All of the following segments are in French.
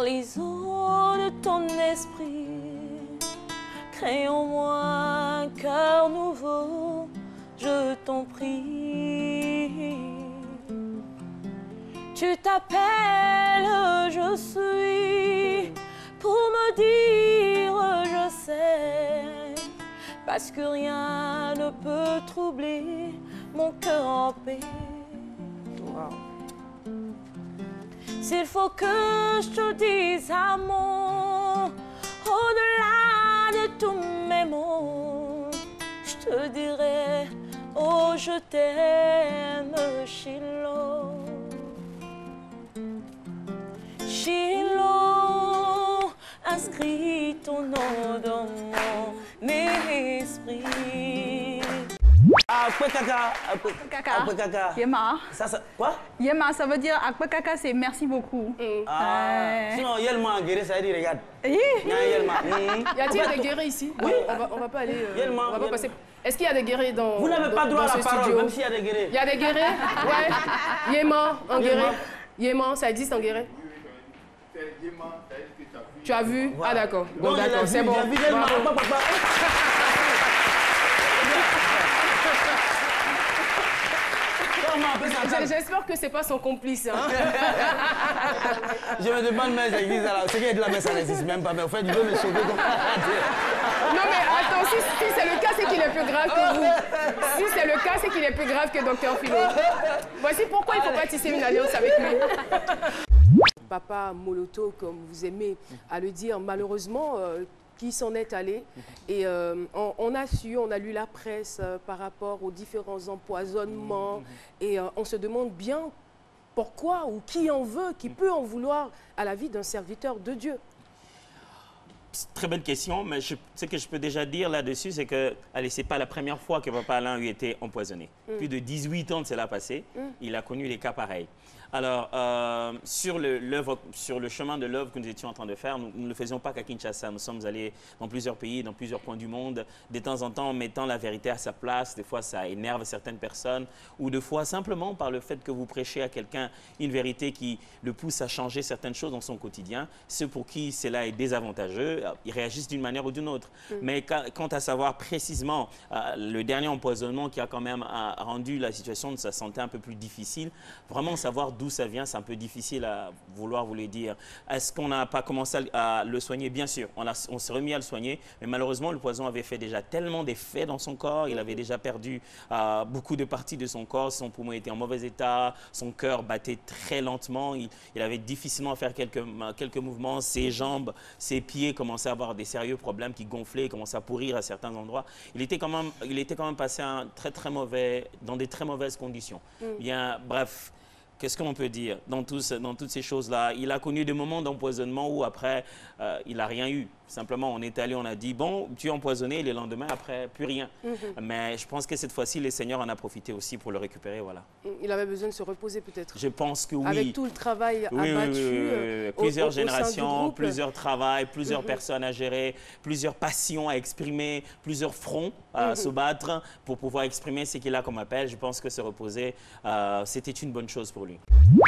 par les eaux de ton esprit. Crée en moi un cœur nouveau, je t'en prie. Tu t'appelles je suis pour me dire je sais, parce que rien ne peut troubler mon cœur en paix. Wow. S'il faut que je te dise un mot, au-delà de tous mes mots, je te dirai, oh je t'aime, Shiloh. Shiloh, inscris ton nom dans mon esprit. Kaka. Yema. Quoi? Yema, ça veut dire Kaka, c'est merci beaucoup. Sinon, Yelma en guéré, ça veut dire regarde. Oui. Y a-t-il des guérés ici? Oui. On va pas aller. Yelma, on va pas passer. Est-ce qu'il y a des guérés dans vous n'avez pas droit à la parole, studio? même s'il y a des guérés. Il y a des guérés? Ouais. Yéman en guéré. Yéman, ça existe en guéré? Tu as vu? Voilà. Ah d'accord. Bon d'accord, c'est bon. J'espère que c'est pas son complice. Hein. Je me demande, mais ça existe alors. Ce qui est de la messe, ça n'existe même pas. Mais au fait, tu veux me sauver comme... Non mais attends, si c'est le cas, c'est qu'il est plus grave que vous. Si c'est le cas, c'est qu'il est plus grave que Dr Philo. Voici pourquoi il ne faut pas tisser une alliance avec lui. Papa Moloto, comme vous aimez à le dire, malheureusement, qui s'en est allé. Et on a lu la presse par rapport aux différents empoisonnements. Et on se demande bien pourquoi ou qui en veut, qui peut en vouloir à la vie d'un serviteur de Dieu. Très bonne question, mais ce que je peux déjà dire là-dessus, c'est que, allez, c'est pas la première fois que Papa Alain a été empoisonné. Plus de 18 ans de cela passé, il a connu des cas pareils. Alors, sur le chemin de l'œuvre que nous étions en train de faire, nous ne le faisions pas qu'à Kinshasa. Nous sommes allés dans plusieurs pays, dans plusieurs coins du monde, de temps en temps en mettant la vérité à sa place. Des fois, ça énerve certaines personnes, ou des fois, simplement par le fait que vous prêchez à quelqu'un une vérité qui le pousse à changer certaines choses dans son quotidien. Ceux pour qui cela est désavantageux, ils réagissent d'une manière ou d'une autre. Mais quant à savoir précisément le dernier empoisonnement qui a quand même rendu la situation de sa santé un peu plus difficile, vraiment savoir d'où ça vient, c'est un peu difficile à vouloir vous le dire. Est-ce qu'on n'a pas commencé à le soigner? Bien sûr, on s'est remis à le soigner, mais malheureusement, le poison avait fait déjà tellement d'effets dans son corps, il avait déjà perdu beaucoup de parties de son corps, son poumon était en mauvais état, son cœur battait très lentement, il avait difficilement à faire quelques mouvements, ses jambes, ses pieds commençaient à avoir des sérieux problèmes qui gonflaient, commençaient à pourrir à certains endroits. Il était quand même passé dans des très mauvaises conditions. Bien, bref. Qu'est-ce qu'on peut dire dans toutes ces choses-là? Il a connu des moments d'empoisonnement où après, il n'a rien eu. Simplement, on est allé, on a dit, bon, tu es empoisonné, et le lendemain, après, plus rien. Mais je pense que cette fois-ci, le Seigneur en a profité aussi pour le récupérer, voilà. Il avait besoin de se reposer peut-être. Je pense que oui. Avec tout le travail abattu. Plusieurs générations, plusieurs travails, plusieurs personnes à gérer, plusieurs passions à exprimer, plusieurs fronts à se battre pour pouvoir exprimer ce qu'il a comme appel. Je pense que se reposer, c'était une bonne chose pour lui.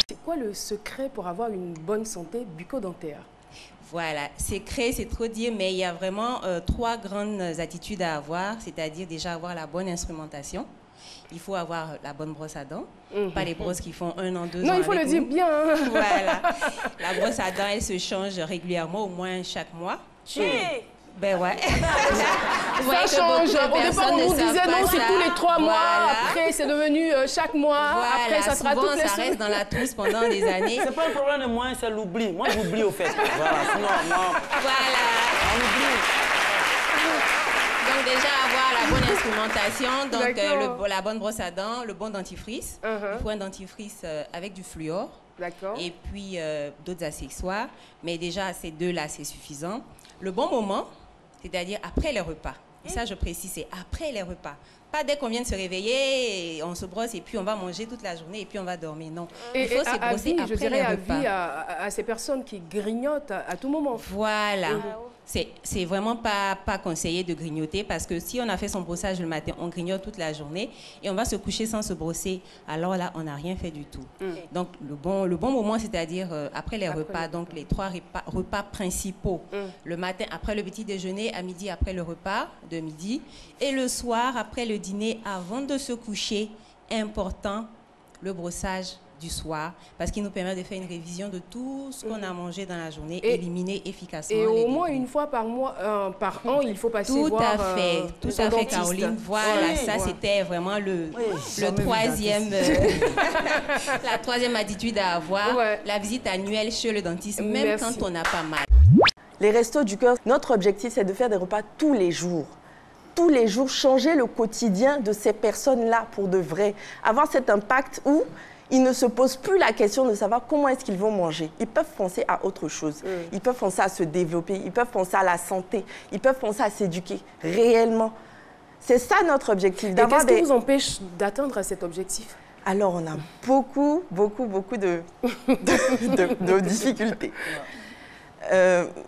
C'est quoi le secret pour avoir une bonne santé bucco-dentaire? Voilà, secret, c'est trop dire, mais il y a vraiment 3 grandes attitudes à avoir, c'est-à-dire déjà avoir la bonne instrumentation. Il faut avoir la bonne brosse à dents, pas les brosses qui font 1 an, 2 ans. Non, il faut le dire bien. Hein. Voilà, la brosse à dents, elle se change régulièrement, au moins chaque mois. Ben ouais. Ça change. Au départ, on nous disait non, c'est tous les 3 mois. Après, c'est devenu chaque mois. Voilà. Après, ça sera toutes les semaines. Ça reste dans la trousse pendant des années. C'est pas un problème de moi, c'est l'oubli. Moi, j'oublie au fait. Voilà, sinon, non. Voilà. On oublie. Donc déjà, avoir la bonne instrumentation, donc la bonne brosse à dents, le bon dentifrice. Il faut un dentifrice avec du fluor. D'accord. Et puis d'autres accessoires. Mais déjà, ces 2-là, c'est suffisant. Le bon moment, c'est-à-dire après les repas. Et ça, je précise, c'est après les repas. Pas dès qu'on vient de se réveiller, on se brosse et puis on va manger toute la journée et puis on va dormir. Non. Il faut se brosser après je dirais les repas. À ces personnes qui grignotent à tout moment. Voilà. C'est vraiment pas conseillé de grignoter parce que si on a fait son brossage le matin, on grignote toute la journée et on va se coucher sans se brosser. Alors là, on n'a rien fait du tout. Donc le bon moment, c'est-à-dire après les repas, donc les 3 repas principaux. Le matin, après le petit déjeuner, à midi, après le repas de midi et le soir, après le dîner, avant de se coucher. Important, le brossage du soir, parce qu'il nous permet de faire une révision de tout ce qu'on a mangé dans la journée, éliminer efficacement. Et au moins une fois par an, il faut passer voir tout à fait, Caroline. Voilà, ça c'était vraiment la troisième attitude à avoir, la visite annuelle chez le dentiste, même quand on n'a pas mal. Les Restos du Cœur, notre objectif, c'est de faire des repas tous les jours. Tous les jours, changer le quotidien de ces personnes-là pour de vrai. Avoir cet impact où ils ne se posent plus la question de savoir comment est-ce qu'ils vont manger. Ils peuvent penser à autre chose. Ils peuvent penser à se développer. Ils peuvent penser à la santé. Ils peuvent penser à s'éduquer réellement. C'est ça notre objectif. Qu'est-ce qui vous empêche d'atteindre cet objectif? Alors, on a beaucoup de difficultés.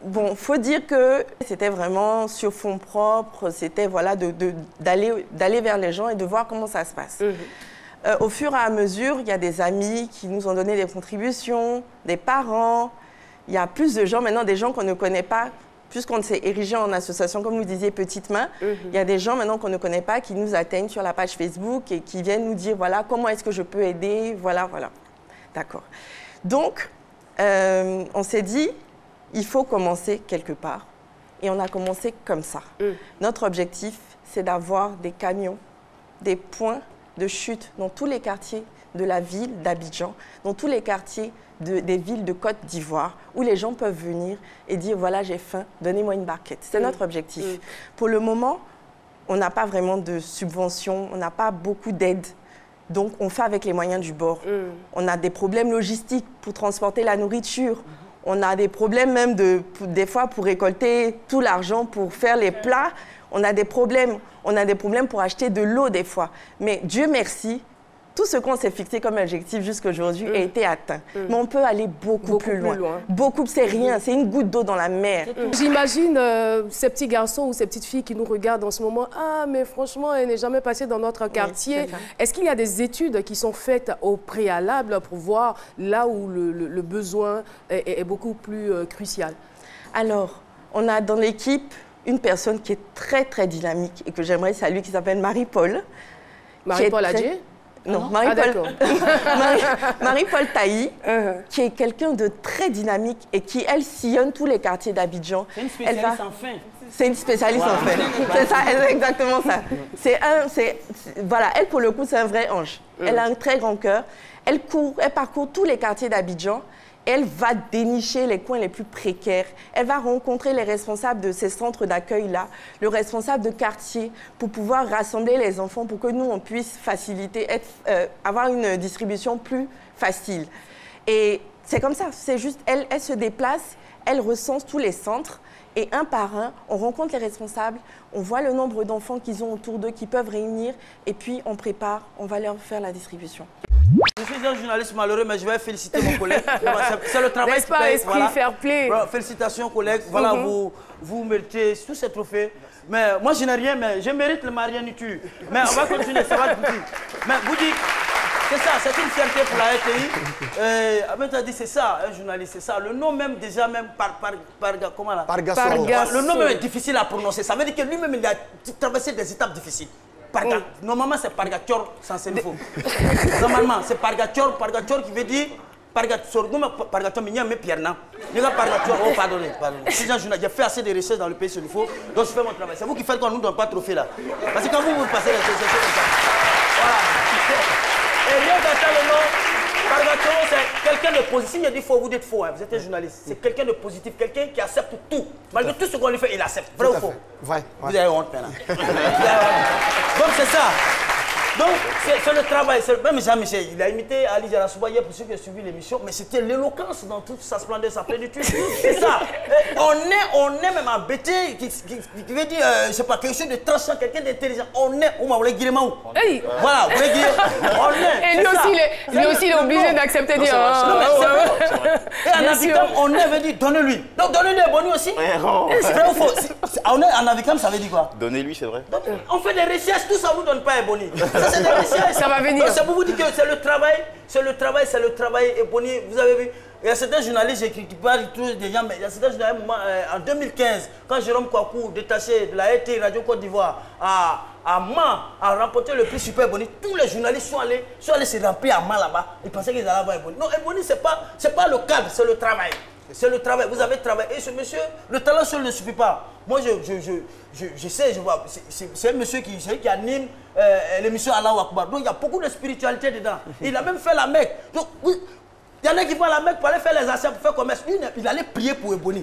Bon, faut dire que c'était vraiment sur fond propre. C'était voilà, d'aller vers les gens et de voir comment ça se passe. Au fur et à mesure, il y a des amis qui nous ont donné des contributions, des parents. Il y a plus de gens maintenant, des gens qu'on ne connaît pas, puisqu'on s'est érigé en association, comme vous disiez, Petite Main. Il y a des gens maintenant qu'on ne connaît pas qui nous atteignent sur la page Facebook et qui viennent nous dire, voilà, comment est-ce que je peux aider, voilà. D'accord. Donc, on s'est dit, il faut commencer quelque part. Et on a commencé comme ça. Notre objectif, c'est d'avoir des camions, des points de chute dans tous les quartiers de la ville d'Abidjan, dans tous les quartiers des villes de Côte d'Ivoire, où les gens peuvent venir et dire, voilà, j'ai faim, donnez-moi une barquette. C'est notre objectif. Pour le moment, on n'a pas vraiment de subventions, on n'a pas beaucoup d'aide. Donc, on fait avec les moyens du bord. On a des problèmes logistiques pour transporter la nourriture. On a des problèmes même des fois pour récolter tout l'argent pour faire les plats. On a des problèmes pour acheter de l'eau des fois. Mais Dieu merci, tout ce qu'on s'est fixé comme objectif jusqu'à aujourd'hui a été atteint. Mais on peut aller beaucoup plus loin. Beaucoup, c'est rien, c'est une goutte d'eau dans la mer. J'imagine ces petits garçons ou ces petites filles qui nous regardent en ce moment. Ah, mais franchement, elle n'est jamais passée dans notre quartier. Est-ce qu'il y a des études qui sont faites au préalable pour voir là où le besoin est beaucoup plus crucial? Alors, on a dans l'équipe une personne qui est très, très dynamique et que j'aimerais saluer, qui s'appelle Marie-Paul. Marie-Paul Adjé? Non, Marie-Paul Taï, qui est quelqu'un de très dynamique et qui, elle, sillonne tous les quartiers d'Abidjan. C'est une spécialiste en faim. C'est une spécialiste en faim. C'est ça, c'est exactement ça. Voilà, elle, pour le coup, c'est un vrai ange. Elle a un très grand cœur. Elle parcourt tous les quartiers d'Abidjan. Elle va dénicher les coins les plus précaires. Elle va rencontrer les responsables de ces centres d'accueil-là, le responsable de quartier, pour pouvoir rassembler les enfants, pour que nous, on puisse faciliter, avoir une distribution plus facile. Et c'est comme ça, c'est juste, elle se déplace, elle recense tous les centres, et un par un, on rencontre les responsables, on voit le nombre d'enfants qu'ils ont autour d'eux, qu'ils peuvent réunir, et puis on prépare, on va leur faire la distribution. Je suis un journaliste malheureux, mais je vais féliciter mon collègue. C'est le travail qui paye. Voilà. Fair play. Félicitations, collègues. Voilà, vous méritez tous ces trophées. Mais moi, je n'ai rien, mais je mérite le marianiture. Mais on va continuer, ça va Boudi. Mais Boudi, c'est ça, c'est une fierté pour la RTI. Ahmed a dit, c'est ça, un journaliste, c'est ça. Le nom même, déjà, même comment là? Pargasso. Le nom même est difficile à prononcer. Ça veut dire que lui-même, il a traversé des étapes difficiles. Normalement, c'est Pargator sans sénifo. Normalement, c'est Pargator qui veut dire Pargator. Pargator, mais il y a mes pierres. Il y a Pargator, oh, pardonnez. J'ai fait assez de recherches dans le pays sénifo, donc je fais mon travail. C'est vous qui faites qu'on ne nous donne pas de trophée là. Parce que quand vous passez les recherches comme ça. Voilà. Et rien qu'à le nom, Pargator, c'est quelqu'un de positif. Il a dit faux, vous dites faux, hein. Vous êtes un journaliste. C'est quelqu'un de positif, quelqu'un qui accepte tout. Malgré tout ce qu'on lui fait, il accepte. Vrai ou faux? Vrai. Vous avez honte maintenant. Donc c'est ça. Donc, c'est le travail. Même Jean-Michel, il a imité Ali Jarasouba hier pour ceux qui ont suivi l'émission, mais c'était l'éloquence dans toute sa splendeur, sa plénitude. C'est ça. On est même embêté, qui veut dire, je sais pas, quelque chose de tranchant, quelqu'un d'intelligent. On est, voilà, vous voulez dire, on est. Et lui aussi, il est obligé d'accepter de dire. Et en Africain, on est veut dire, donnez-lui. Donc, donnez-lui un boni aussi. C'est vrai ou faux? En Africain, ça veut dire quoi? Donnez-lui, c'est vrai. On fait des recherches, tout ça ne vous donne pas un boni. Ça, c'est des recherches. Ça va venir. C'est pour vous dire que c'est le travail. Et boni, vous avez vu, il y a certains journalistes qui parlent des gens, mais il y a certains journalistes, en 2015, quand Jérôme Kouakou, détaché de la RT Radio Côte d'Ivoire, à Mans, a remporté le prix Super Boni, tous les journalistes sont allés se remplir à Mans là-bas. Ils pensaient qu'ils allaient avoir un boni. Non, un boni, ce n'est pas le cadre, c'est le travail. C'est le travail, vous avez travaillé. Et ce monsieur, le talent seul ne suffit pas. Moi, je sais, je vois, c'est un monsieur qui anime l'émission Allahu Akbar. Donc, il y a beaucoup de spiritualité dedans. Il a même fait la Mecque. Donc, il y en a qui vont à la Mecque pour aller faire les achats, pour faire commerce. Lui, il allait prier pour Ebony.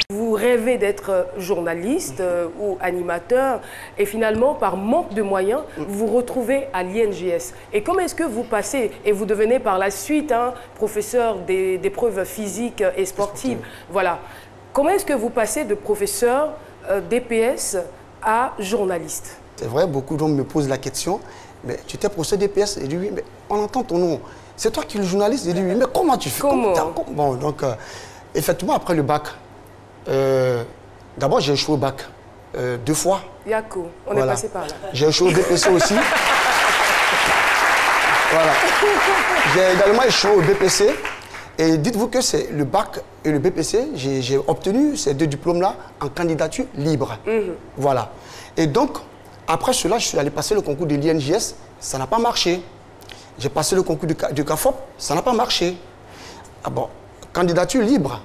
Vous rêvez d'être journaliste ou animateur et finalement, par manque de moyens, vous vous retrouvez à l'INJS. Et comment est-ce que vous passez et vous devenez par la suite professeur d'épreuves physiques et sportives? Voilà. Comment est-ce que vous passez de professeur DPS à journaliste? C'est vrai, beaucoup d'hommes me posent la question. Mais tu étais professeur DPS? Et dit oui, mais on entend ton nom. C'est toi qui es le journaliste? Il dit oui, mais comment tu fais? Bon, donc, effectivement, après le bac, d'abord j'ai échoué au bac 2 fois. Yako, on est passé par là. J'ai échoué au BPC aussi. Voilà. J'ai également échoué au BPC. Et dites-vous que c'est le bac et le BPC, j'ai obtenu ces 2 diplômes-là en candidature libre. Voilà. Et donc, après cela, je suis allé passer le concours de l'INJS, ça n'a pas marché. J'ai passé le concours du CAFOP, ça n'a pas marché. Ah bon, candidature libre.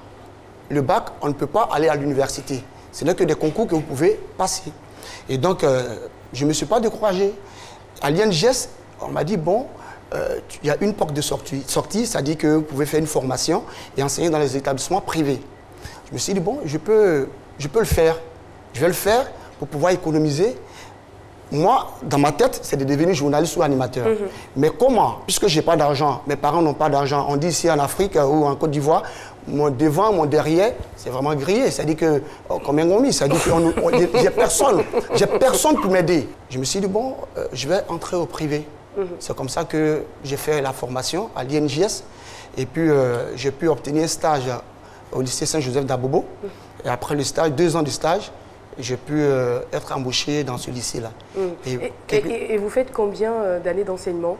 Le bac, on ne peut pas aller à l'université. Ce n'est que des concours que vous pouvez passer. Et donc, je ne me suis pas découragé. À l'INJS, on m'a dit, bon, il y a une porte de sortie, c'est-à-dire que vous pouvez faire une formation et enseigner dans les établissements privés. Je me suis dit, bon, je peux le faire. Je vais le faire pour pouvoir économiser. Moi, dans ma tête, c'est de devenir journaliste ou animateur. Mais comment? Puisque je n'ai pas d'argent, mes parents n'ont pas d'argent. On dit ici en Afrique ou en Côte d'Ivoire, mon devant, mon derrière, c'est vraiment grillé. C'est-à-dire que, comme un gomi, c'est-à-dire que j'ai personne pour m'aider. Je me suis dit, bon, je vais entrer au privé. C'est comme ça que j'ai fait la formation à l'INJS. Et puis, j'ai pu obtenir un stage au lycée Saint-Joseph d'Abobo. Et après le stage, 2 ans de stage, j'ai pu être embauché dans ce lycée-là. Et vous faites combien d'années d'enseignement?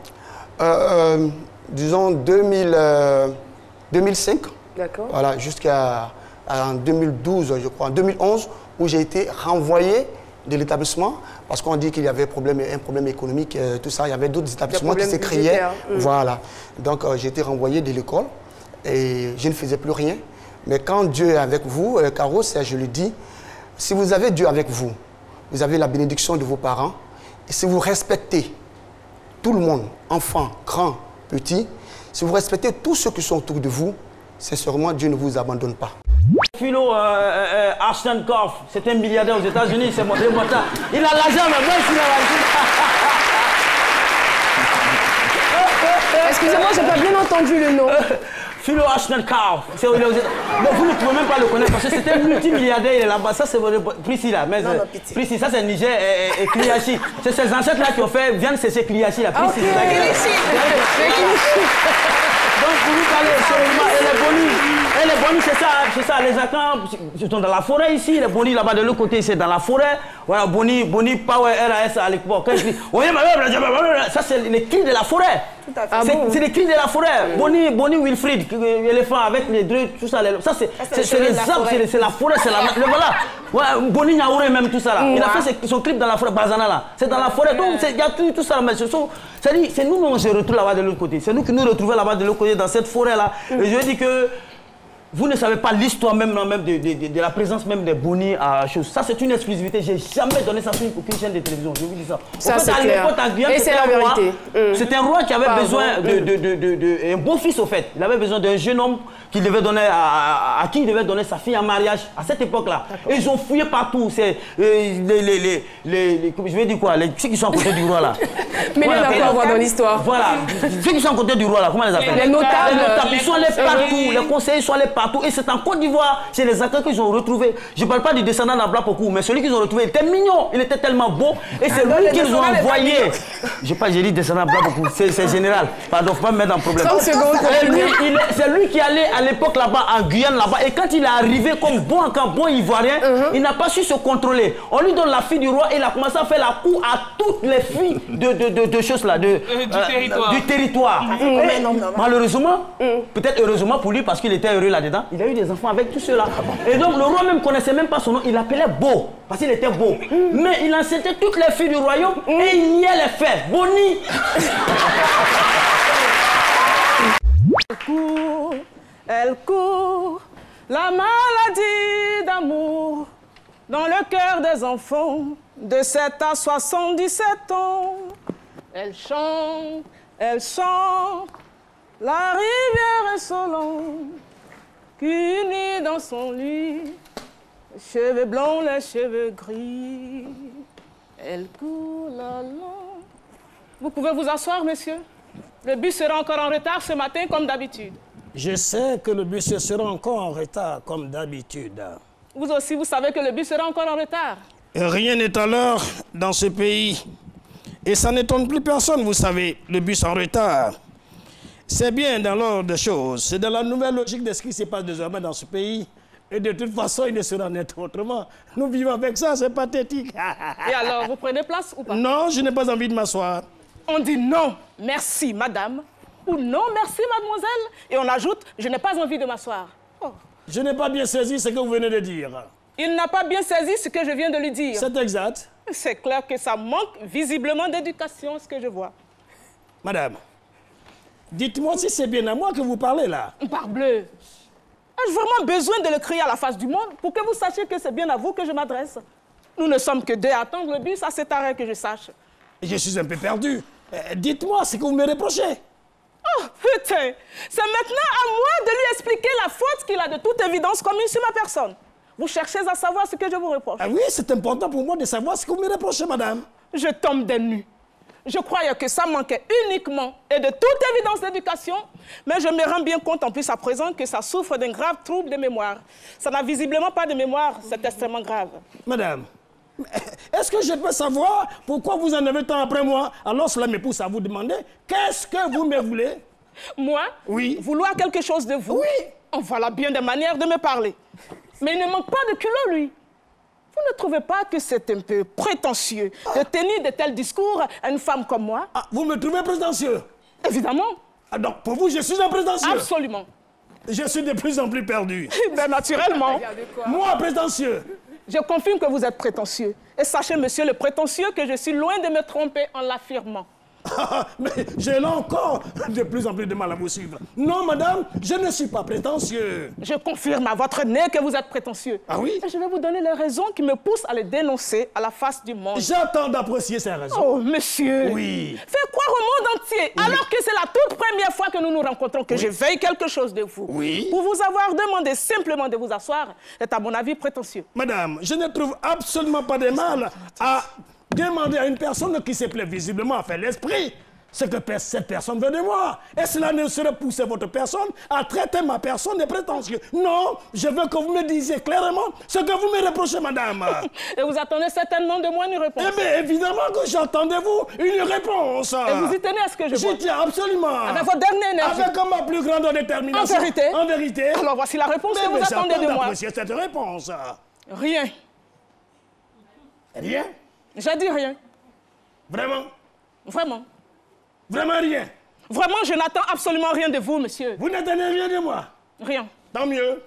Disons 2005. D'accord. Voilà, jusqu'à 2012, je crois, en 2011, où j'ai été renvoyé de l'établissement parce qu'on dit qu'il y avait un problème économique, tout ça. Il y avait d'autres établissements qui se créaient. Voilà. Donc, j'ai été renvoyé de l'école et je ne faisais plus rien. Mais quand Dieu est avec vous, Caro, je le dis, si vous avez Dieu avec vous, vous avez la bénédiction de vos parents, et si vous respectez tout le monde, enfants, grands, petits, si vous respectez tous ceux qui sont autour de vous, sincèrement, Dieu ne vous abandonne pas. Philo Ashton-Koff, c'est un milliardaire aux États-Unis, c'est mon démoteur. Il a l'argent, mais moi, il a l'argent. Excusez-moi, je n'ai pas bien entendu le nom. Philo Ashton-Koff. Vous ne pouvez même pas le connaître parce que c'est un multimilliardaire, il est là-bas. Ça, c'est Priscilla. Priscilla, ça, c'est Niger et Kliachi. C'est ces ancêtres-là qui ont fait viande, c'est ces Kliachi. Donc, pour vous parler, et les bonis, c'est ça, les Akans, ils sont dans la forêt ici, les bonis là-bas de l'autre côté, c'est dans la forêt. Voilà, Boni Power RAS à l'époque. Ça, c'est les cris de la forêt. C'est les cris de la forêt. Boni Wilfried, l'éléphant avec les deux, tout ça. Ça, c'est les arbres, c'est la forêt, c'est la. Voilà. Boni Nyaouré, même tout ça là. Il a fait son clip dans la forêt, Bazana là. C'est dans la forêt, donc il y a tout ça. Mais c'est nous, on se retrouve là-bas de l'autre côté. C'est nous qui nous retrouvons là-bas de l'autre côté, dans cette forêt là. Et je dis que Vous ne savez pas l'histoire même de la présence même des Boni à chose. Ça, c'est une exclusivité. J'ai jamais donné ça sur aucune chaîne de télévision. Je vous dis ça. Ça, c'est clair. Et c'est la vérité. C'était un roi qui avait besoin un beau fils, au fait. Il avait besoin d'un jeune homme qui devait donner à qui il devait donner sa fille en mariage à cette époque-là. Et ils ont fouillé partout. C'est je vais dire quoi, ceux qui sont à côté du roi là. Mais voilà, on va voir dans l'histoire. Voilà, ceux qui sont à côté du roi là, comment les appellent? Les notables. Ils sont allés partout, les conseillers sont allés partout. Et c'est en Côte d'Ivoire, c'est les acteurs qu'ils ont retrouvés. Je ne parle pas du descendant d'Abla Pokou, mais celui qu'ils ont retrouvé, il était mignon, il était tellement beau. Et c'est lui qu'ils ont envoyé. J'ai dit descendant d'Abla Pokou, c'est général. Pardon, faut pas me mettre en problème. 30 secondes. C'est lui qui allait à l'époque là-bas, en Guyane là-bas. Et quand il est arrivé comme bon Ivoirien, il n'a pas su se contrôler. On lui donne la fille du roi et il a commencé à faire la cour à toutes les filles de choses là, du territoire. Malheureusement, peut-être heureusement pour lui parce qu'il était heureux là-dedans, il a eu des enfants avec tous ceux-là. Et donc le roi même connaissait même pas son nom, il l'appelait Beau, parce qu'il était beau. Mais il enceintait toutes les filles du royaume et il niait les faits. Boni. Elle court, la maladie d'amour dans le cœur des enfants de 7 à 77 ans. Elle chante, elle chante, la rivière insolente qui unit dans son lit les cheveux blancs, les cheveux gris. Elle court la langue. Vous pouvez vous asseoir, monsieur? Le bus sera encore en retard ce matin, comme d'habitude. Je sais que le bus sera encore en retard, comme d'habitude. Vous aussi, vous savez que le bus sera encore en retard. Rien n'est à l'heure dans ce pays. Et ça n'étonne plus personne, vous savez, le bus en retard. C'est bien dans l'ordre des choses. C'est dans la nouvelle logique de ce qui se passe désormais dans ce pays. Et de toute façon, il ne sera net autrement. Nous vivons avec ça, c'est pathétique. Et alors, vous prenez place ou pas? Non, je n'ai pas envie de m'asseoir. On dit non, merci, madame. Ou non, merci, mademoiselle. Et on ajoute, je n'ai pas envie de m'asseoir. Oh. Je n'ai pas bien saisi ce que vous venez de dire. Il n'a pas bien saisi ce que je viens de lui dire. C'est exact. C'est clair que ça manque visiblement d'éducation, ce que je vois. Madame, dites-moi si c'est bien à moi que vous parlez là. Parbleu. Ai-je vraiment besoin de le crier à la face du monde pour que vous sachiez que c'est bien à vous que je m'adresse? Nous ne sommes que deux à attendre le bus à cet arrêt que je sache. Je suis un peu perdu. Dites-moi ce que vous me reprochez. Oh, putain! C'est maintenant à moi de lui expliquer la faute qu'il a de toute évidence commise sur ma personne. Vous cherchez à savoir ce que je vous reproche. Ah oui, c'est important pour moi de savoir ce que vous me reprochez, madame. Je tombe des nues. Je croyais que ça manquait uniquement et de toute évidence d'éducation, mais je me rends bien compte en plus à présent que ça souffre d'un grave trouble de mémoire. Ça n'a visiblement pas de mémoire, c'est extrêmement grave. Madame, est-ce que je peux savoir pourquoi vous en avez tant après moi? Alors cela me pousse à vous demander, qu'est-ce que vous me voulez? Moi? Oui. Vouloir quelque chose de vous? Oui. Oh, voilà bien des manières de me parler. Mais il ne manque pas de culot, lui. Vous ne trouvez pas que c'est un peu prétentieux de tenir de tels discours à une femme comme moi? Ah, vous me trouvez prétentieux? Évidemment. Ah, donc pour vous, je suis un prétentieux? Absolument. Je suis de plus en plus perdu. Ben, naturellement. Moi, prétentieux? Je confirme que vous êtes prétentieux. Et sachez, monsieur le prétentieux, que je suis loin de me tromper en l'affirmant. Mais j'ai là encore de plus en plus de mal à vous suivre. Non, madame, je ne suis pas prétentieux. Je confirme à votre nez que vous êtes prétentieux. Ah oui? Et je vais vous donner les raisons qui me poussent à le dénoncer à la face du monde. J'attends d'apprécier ces raisons. Oh, monsieur. Oui. Faites croire au monde entier, alors que c'est la toute première fois que nous nous rencontrons, que je veuille quelque chose de vous. Oui. Pour vous avoir demandé simplement de vous asseoir, est à mon avis prétentieux. Madame, je ne trouve absolument pas de mal à demander à une personne qui se plaît visiblement à faire l'esprit ce que cette personne veut de moi. Et cela ne serait pousser votre personne à traiter ma personne de prétentieux. Non, je veux que vous me disiez clairement ce que vous me reprochez, madame. Et vous attendez certainement de moi une réponse. Eh bien, évidemment que j'attends de vous une réponse. Et vous y tenez à ce que je vois? J'y tiens absolument. Avec votre dernière énergie. Avec ma plus grande détermination. En vérité? En vérité. Alors voici la réponse que vous attendez de moi. D'apprécier cette réponse. Rien. Rien? J'ai dit rien. Vraiment? Vraiment. Vraiment rien? Vraiment, je n'attends absolument rien de vous, monsieur. Vous n'attendez rien de moi? Rien. Tant mieux.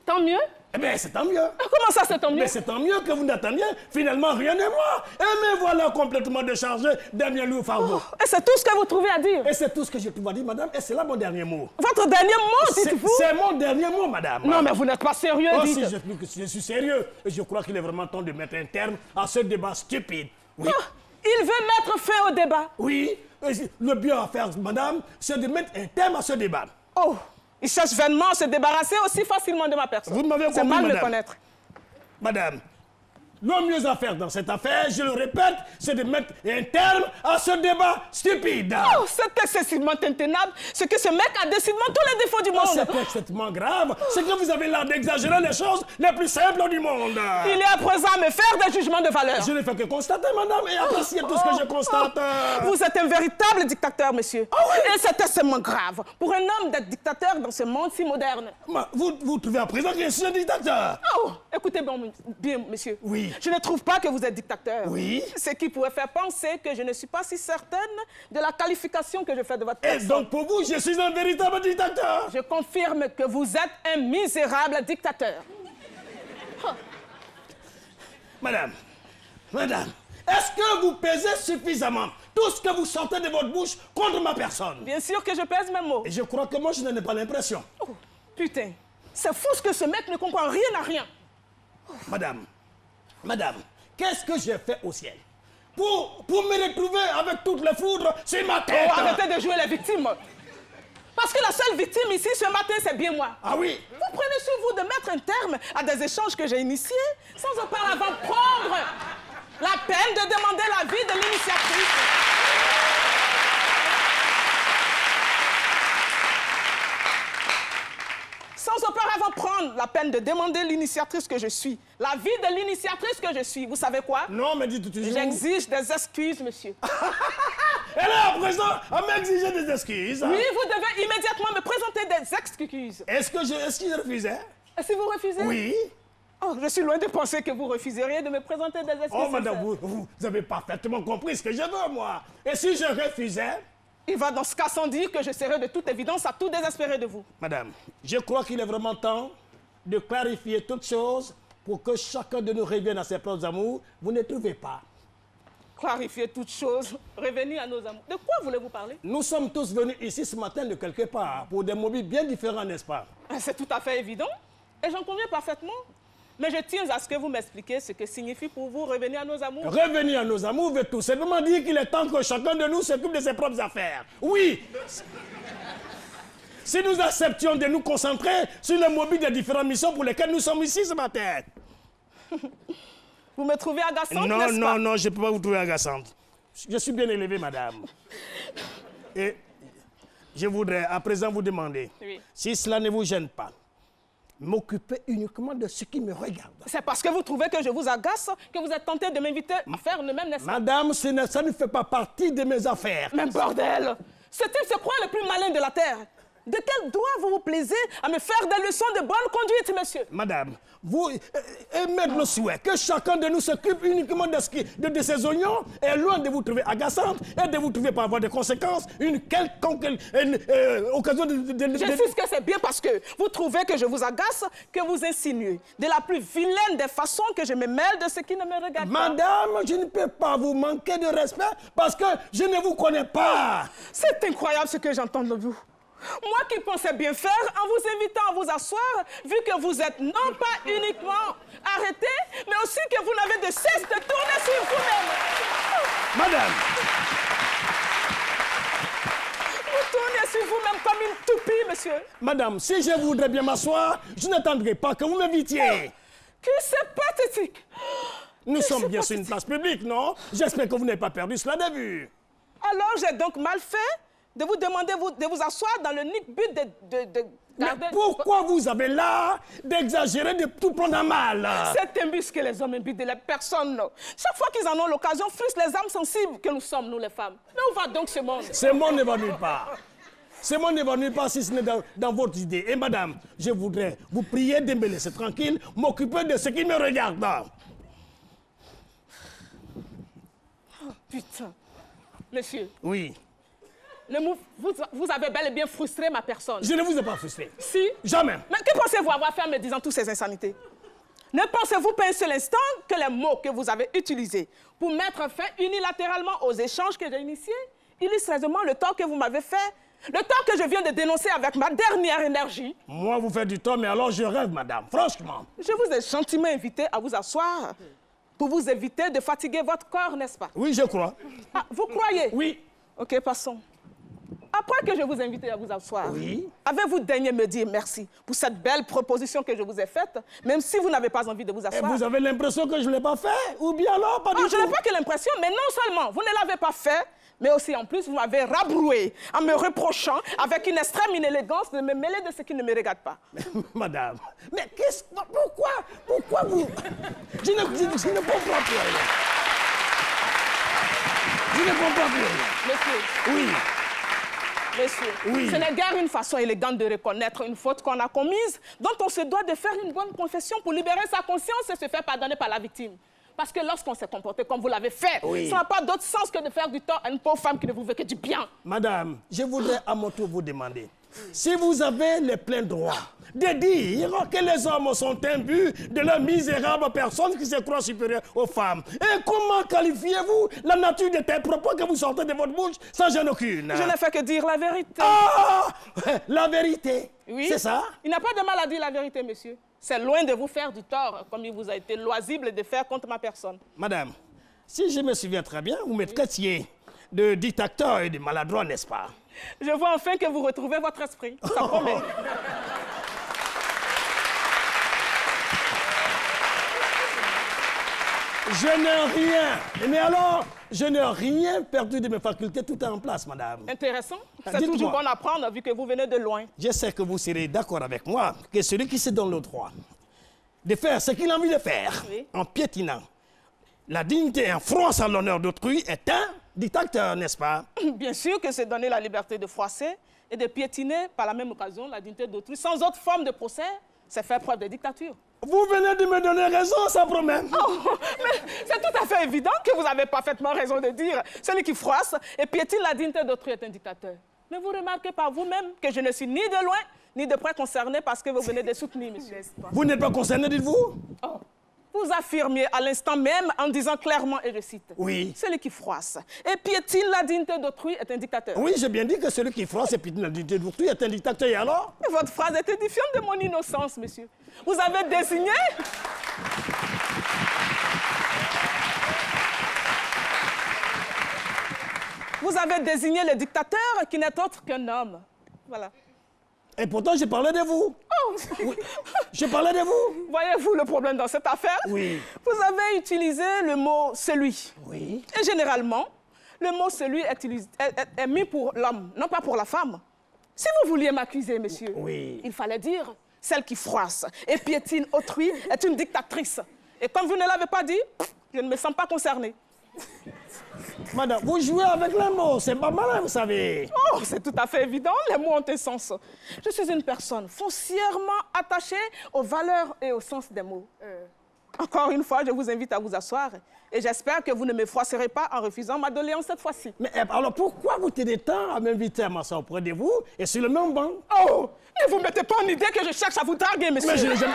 Tant mieux? Eh bien, c'est tant mieux. Comment ça, c'est tant mieux? Mais c'est tant mieux que vous n'attendiez finalement rien de moi. Et me voilà complètement déchargé Damien Louis Fargo. Oh, et c'est tout ce que vous trouvez à dire? Et c'est tout ce que je trouve à dire, madame. Et c'est là mon dernier mot. Votre dernier mot, dites-vous? C'est mon dernier mot, madame. Non, mais vous n'êtes pas sérieux, oh, dites. Si, je suis sérieux. Et je crois qu'il est vraiment temps de mettre un terme à ce débat stupide. Oui. Oh, il veut mettre fin au débat? Oui. Le bien à faire, madame, c'est de mettre un terme à ce débat. Oh, il cherche vainement à se débarrasser aussi facilement de ma personne. Vous m'avez compris, c'est mal madame. me connaître. Madame, le mieux à faire dans cette affaire, je le répète, c'est de mettre un terme à ce débat stupide. Oh, c'est excessivement intenable. Ce que ce mec a décidément tous les défauts du monde. C'est extrêmement grave. C'est que vous avez l'air d'exagérer les choses les plus simples du monde. Il est à présent à me faire des jugements de valeur. Je ne fais que constater, madame, et apprécier tout ce que je constate. Vous êtes un véritable dictateur, monsieur. Ah oui? Et c'est extrêmement grave pour un homme d'être dictateur dans ce monde si moderne. Vous trouvez à présent que je suis un dictateur? Oh, écoutez bien, monsieur. Oui. Je ne trouve pas que vous êtes dictateur. Oui. Ce qui pourrait faire penser que je ne suis pas si certaine de la qualification que je fais de votre personne. Et donc pour vous, je suis un véritable dictateur? Je confirme que vous êtes un misérable dictateur. Oh. Madame, est-ce que vous pesez suffisamment tout ce que vous sortez de votre bouche contre ma personne? Bien sûr que je pèse mes mots. Et je crois que moi, je n'en ai pas l'impression. Oh, putain, c'est fou ce que ce mec ne comprend rien à rien. Oh. Madame, qu'est-ce que j'ai fait au ciel pour me retrouver avec toutes les foudres sur ma tête? Oh, arrêtez de jouer les victimes. Parce que la seule victime ici ce matin, c'est bien moi. Ah oui? Vous prenez sur vous de mettre un terme à des échanges que j'ai initiés sans auparavant prendre la peine de demander l'avis de l'initiatrice. Sans auparavant prendre la peine de demander l'initiatrice que je suis, l'avis de l'initiatrice que je suis. Vous savez quoi? Non, mais dites toujours. J'exige des excuses, monsieur. Elle est à présent à m'exiger des excuses. Oui, vous devez immédiatement me présenter des excuses. Est-ce que je refusais? Et si vous refusez? Oui. Oh, je suis loin de penser que vous refuseriez de me présenter des excuses. Oh, madame, vous avez parfaitement compris ce que je veux, moi. Et si je refusais? Il va dans ce cas sans dire que je serai de toute évidence à tout désespérer de vous. Madame, je crois qu'il est vraiment temps de clarifier toutes choses pour que chacun de nous revienne à ses propres amours. Vous ne trouvez pas? Clarifier toutes choses, revenir à nos amours. De quoi voulez-vous parler? Nous sommes tous venus ici ce matin de quelque part pour des motifs bien différents, n'est-ce pas? C'est tout à fait évident. Et j'en conviens parfaitement. Mais je tiens à ce que vous m'expliquiez ce que signifie pour vous revenir à nos amours. Revenir à nos amours veut tout simplement dire qu'il est temps que chacun de nous s'occupe de ses propres affaires. Oui. Si nous acceptions de nous concentrer sur le mobile des différentes missions pour lesquelles nous sommes ici ce matin. Vous me trouvez agaçante, non, n'est-ce pas? Non, je ne peux pas vous trouver agaçante. Je suis bien élevé, madame. Et je voudrais à présent vous demander, oui, si cela ne vous gêne pas, m'occuper uniquement de ce qui me regarde. C'est parce que vous trouvez que je vous agace que vous êtes tenté de m'inviter à faire le même, n'est-ce pas? Madame, ça ne fait pas partie de mes affaires. Mais bordel! Ce type se croit le plus malin de la Terre. De quel droit vous vous plaisez à me faire des leçons de bonne conduite, monsieur? Madame, vous émettez le souhait que chacun de nous s'occupe uniquement de ses oignons est loin de vous trouver agaçante et de vous trouver par avoir des conséquences, une quelconque occasion de... J'insiste que c'est bien parce que vous trouvez que je vous agace que vous insinuez de la plus vilaine des façons que je me mêle de ce qui ne me regarde pas. Madame, je ne peux pas vous manquer de respect parce que je ne vous connais pas. C'est incroyable ce que j'entends de vous. Moi qui pensais bien faire en vous invitant à vous asseoir, vu que vous êtes non pas uniquement arrêté, mais aussi que vous n'avez de cesse de tourner sur vous-même. Madame! Vous tournez sur vous-même comme une toupie, monsieur. Madame, si je voudrais bien m'asseoir, je n'attendrai pas que vous m'invitiez. Que c'est pathétique. Nous sommes bien sur une place publique, non? J'espère que vous n'avez pas perdu cela de vue. Alors j'ai donc mal fait de vous demander de vous asseoir dans le unique but de garder... Mais pourquoi vous avez l'art d'exagérer, de tout prendre à mal? C'est un but que les hommes imbuent de les personnes. Chaque fois qu'ils en ont l'occasion, frustrent les âmes sensibles que nous sommes, nous les femmes. Mais où va donc ce monde? Ce monde ne va nulle part. Ce monde ne va nulle part si ce n'est dans votre idée. Et madame, je voudrais vous prier de me laisser tranquille, m'occuper de ce qui me regarde. Oh, putain. Monsieur. Oui. Vous avez bel et bien frustré ma personne. Je ne vous ai pas frustré. Si. Jamais. Mais que pensez-vous avoir fait en me disant toutes ces insanités? Ne pensez-vous pas un seul instant que les mots que vous avez utilisés pour mettre fin unilatéralement aux échanges que j'ai initiés illustrent aisément le tort que vous m'avez fait, le tort que je viens de dénoncer avec ma dernière énergie? Moi, vous faites du tort, mais alors je rêve, madame, franchement. Je vous ai gentiment invité à vous asseoir pour vous éviter de fatiguer votre corps, n'est-ce pas? Oui, je crois. Ah, vous croyez? Oui. Ok, passons. Après que je vous ai invité à vous asseoir, oui, avez-vous daigné me dire merci pour cette belle proposition que je vous ai faite, même si vous n'avez pas envie de vous asseoir? Et vous avez l'impression que je ne l'ai pas fait? Ou bien alors, pas du tout? Je n'ai pas que l'impression, mais non seulement vous ne l'avez pas fait, mais aussi en plus vous m'avez rabroué en me reprochant avec une extrême inélégance de me mêler de ce qui ne me regarde pas. Madame, mais pourquoi vous... Je ne comprends plus rien. Je ne comprends plus rien. Monsieur. Oui. Monsieur, oui, ce n'est guère une façon élégante de reconnaître une faute qu'on a commise, dont on se doit de faire une bonne confession pour libérer sa conscience et se faire pardonner par la victime. Parce que lorsqu'on s'est comporté comme vous l'avez fait, ça n'a pas d'autre sens que de faire du tort à une pauvre femme qui ne vous veut que du bien. Madame, je voudrais à mon tour vous demander, si vous avez les pleins droits de dire que les hommes sont imbus de la misérable personne qui se croit supérieure aux femmes, et comment qualifiez-vous la nature de tels propos que vous sortez de votre bouche sans gêne aucune? Je n'ai fait que dire la vérité. Ah! La vérité? Oui. C'est ça? Il n'a pas de mal à dire la vérité, monsieur. C'est loin de vous faire du tort, comme il vous a été loisible de faire contre ma personne. Madame, si je me souviens très bien, vous me traitiez de dictateur et de maladroit, n'est-ce pas? Je vois enfin que vous retrouvez votre esprit. Ça promet. Je n'ai rien. Mais alors, je n'ai rien perdu de mes facultés, tout est en place, madame. Intéressant. C'est toujours bon à prendre, vu que vous venez de loin. Je sais que vous serez d'accord avec moi que celui qui se donne le droit de faire ce qu'il a envie de faire, en piétinant la dignité et en froissant l'honneur d'autrui, est un dictateur, n'est-ce pas? Bien sûr que c'est donner la liberté de froisser et de piétiner par la même occasion la dignité d'autrui sans autre forme de procès, c'est faire preuve de dictature. Vous venez de me donner raison, ça promet. Oh, mais c'est tout à fait évident que vous avez parfaitement raison de dire celui qui froisse et piétine la dignité d'autrui est un dictateur. Mais vous remarquez par vous-même que je ne suis ni de loin ni de près concerné parce que vous venez de soutenir, monsieur. Vous n'êtes pas concerné, dites-vous? Oh. Vous affirmiez à l'instant même en disant clairement, et je cite, oui, celui qui froisse et piétine la dignité d'autrui est un dictateur. Oui, j'ai bien dit que celui qui froisse et piétine la dignité d'autrui est un dictateur, et alors? Votre phrase est édifiante de mon innocence, monsieur. Vous avez désigné... Vous avez désigné le dictateur qui n'est autre qu'un homme. Voilà. Et pourtant, je parlais de vous. Oh. Oui. Je parlais de vous. Voyez-vous le problème dans cette affaire? Oui. Vous avez utilisé le mot « celui ». Oui. Et généralement, le mot « celui » est mis pour l'homme, non pas pour la femme. Si vous vouliez m'accuser, monsieur, oui, il fallait dire « celle qui froisse et piétine autrui est une dictatrice ». Et comme vous ne l'avez pas dit, je ne me sens pas concernée. Madame, vous jouez avec les mots, c'est pas malin, vous savez. Oh, c'est tout à fait évident, les mots ont un sens. Je suis une personne foncièrement attachée aux valeurs et au sens des mots. Encore une fois, je vous invite à vous asseoir et j'espère que vous ne me froisserez pas en refusant ma doléance cette fois-ci. Mais alors pourquoi vous tenez tant à m'inviter à m'asseoir auprès de vous et sur le même banc? Oh, ne vous mettez pas en idée que je cherche à vous draguer, monsieur. Mais je n'ai jamais...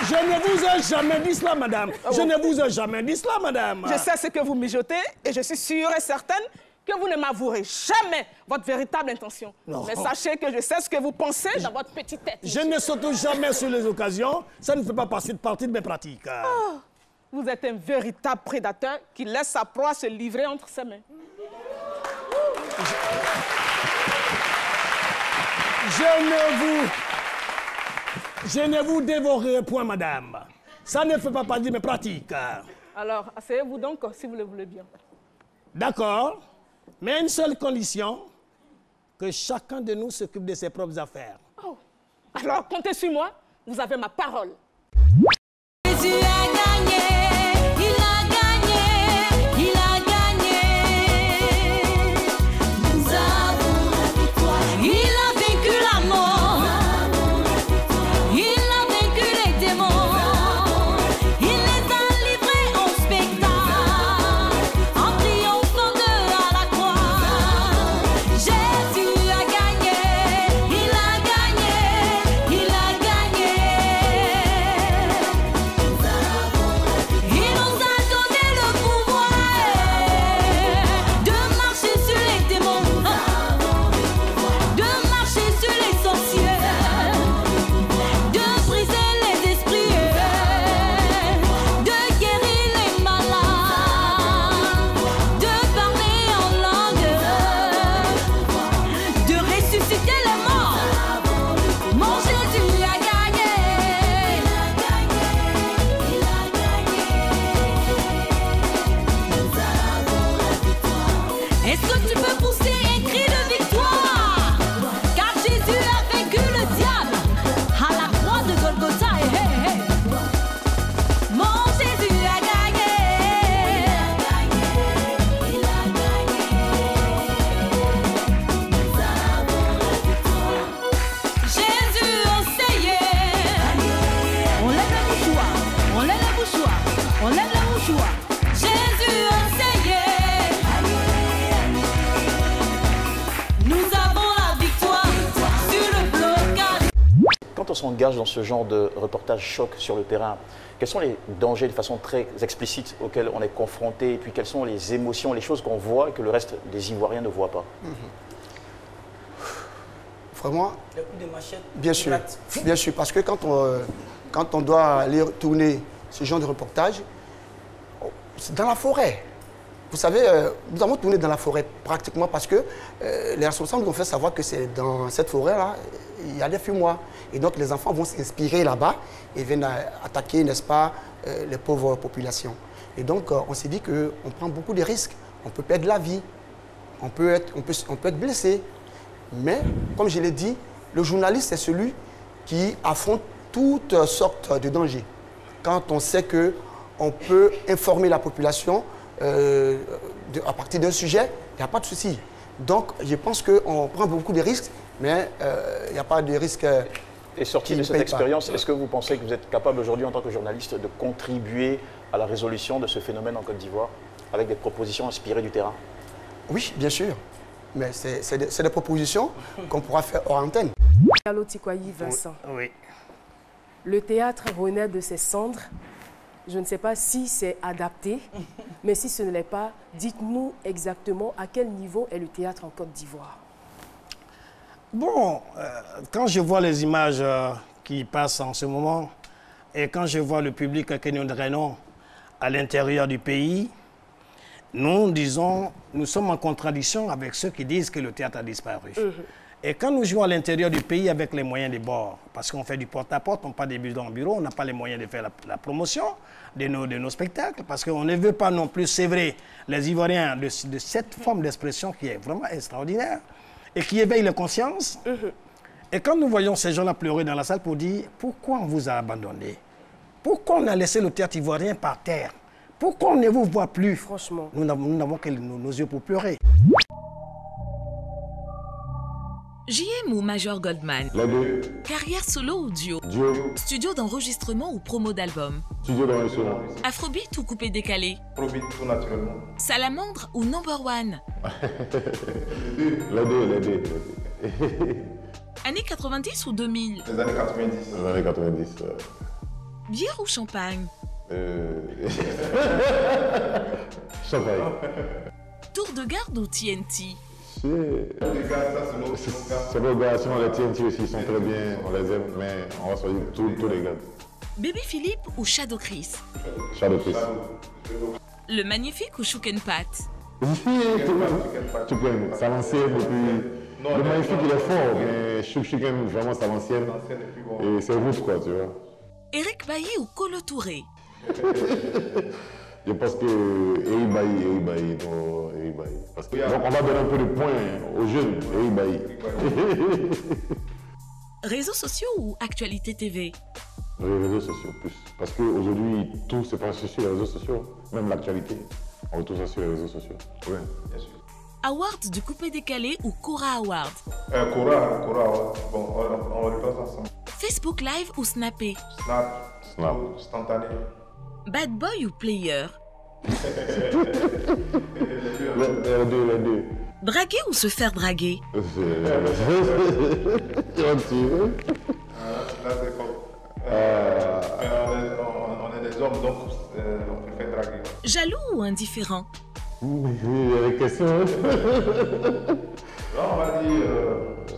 Je ne vous ai jamais dit cela, madame. Je ne vous ai jamais dit cela, madame. Je sais ce que vous mijotez et je suis sûre et certaine que vous ne m'avouerez jamais votre véritable intention. Non. Mais sachez que je sais ce que vous pensez dans votre petite tête. Je ne saute jamais sur les occasions. Ça ne fait pas partie de mes pratiques. Oh, vous êtes un véritable prédateur qui laisse sa proie se livrer entre ses mains. Je ne vous dévorerai point, madame. Ça ne fait pas partie de mes pratiques. Alors, asseyez-vous donc, si vous le voulez bien. D'accord, mais à une seule condition, que chacun de nous s'occupe de ses propres affaires. Oh. Alors, comptez sur moi, vous avez ma parole. Jésus a gagné, il a gagné, il a gagné. Nous avons la victoire. Il a vaincu la mort. Il a vaincu les démons. s'engage dans ce genre de reportage choc sur le terrain, quels sont les dangers de façon très explicite auxquels on est confronté, et puis quelles sont les émotions, les choses qu'on voit et que le reste des Ivoiriens ne voient pas? Vraiment, Le coup de machette. bien sûr, parce que quand on doit aller tourner ce genre de reportage, c'est dans la forêt. Vous savez, nous avons tourné dans la forêt pratiquement parce que les responsables nous ont fait savoir que c'est dans cette forêt-là, il y a des fumoirs. Et donc les enfants vont s'inspirer là-bas et viennent attaquer, n'est-ce pas, les pauvres populations. Et donc on s'est dit qu'on prend beaucoup de risques. On peut perdre la vie, on peut être blessé. Mais, comme je l'ai dit, le journaliste, c'est celui qui affronte toutes sortes de dangers. Quand on sait qu'on peut informer la population à partir d'un sujet, il n'y a pas de souci. Donc, je pense qu'on prend beaucoup de risques, mais il n'y a pas de risque. Et sorti de cette expérience, est-ce que vous pensez que vous êtes capable aujourd'hui, en tant que journaliste, de contribuer à la résolution de ce phénomène en Côte d'Ivoire avec des propositions inspirées du terrain? Oui, bien sûr. Mais c'est des propositions qu'on pourra faire hors antenne. Allo Tikwayi, Vincent. Oui. Le théâtre renaît de ses cendres. Je ne sais pas si c'est adapté, mais si ce ne l'est pas, dites-nous exactement à quel niveau est le théâtre en Côte d'Ivoire. Bon, quand je vois les images qui passent en ce moment, et quand je vois le public que nous drainons à l'intérieur du pays, nous disons, nous sommes en contradiction avec ceux qui disent que le théâtre a disparu. Et quand nous jouons à l'intérieur du pays avec les moyens des bords, parce qu'on fait du porte-à-porte, on n'a pas des bureaux en bureau, on n'a pas les moyens de faire la promotion de nos spectacles, parce qu'on ne veut pas non plus sévrer les Ivoiriens de cette forme d'expression qui est vraiment extraordinaire et qui éveille les consciences. Et quand nous voyons ces gens-là pleurer dans la salle pour dire pourquoi on vous a abandonné, pourquoi on a laissé le théâtre ivoirien par terre, pourquoi on ne vous voit plus? Franchement. Nous n'avons que nos yeux pour pleurer. JM ou Major Goldman? Les deux. Carrière solo ou duo? Duo. Studio d'enregistrement ou promo d'album? Studio d'enregistrement. Afrobeat ou coupé décalé? Afrobeat tout naturellement. Salamandre ou number one? Les deux. Années 90 ou 2000? Les années 90. Les années 90. Bière ou champagne? Champagne. Tour de garde ou TNT? C'est nos gars, sinon les TNT aussi sont très bien, on les aime, mais on va choisir tous les gars. Baby Philippe ou Shadow Chris? Shadow Chris. Le magnifique ou Chouk and Pat? Chouk, c'est à l'ancienne depuis... Le magnifique il est fort, mais Chouk vraiment c'est à l'ancienne. Et c'est rouge quoi, tu vois. Eric Bailly ou Kolo Touré? Je pense que Eric Bailly. Parce que, donc on va donner un peu de points aux jeunes, Eric Bailly. Réseaux sociaux ou Actualité TV? Les réseaux sociaux plus. Parce qu'aujourd'hui, tout se passe sur les réseaux sociaux, même l'actualité. On retrouve ça sur les réseaux sociaux. Oui, bien sûr. Awards du coupé décalé ou Cora Award? Cora, bon, on le passe ensemble. Facebook Live ou Snappé? Snap, instantané. Bad Boy ou Player? Les deux. Draguer ou se faire draguer? Là, c'est comme... on est des hommes, donc on préfère draguer. Jaloux ou indifférent? Il y a des questions. Là, on va dire...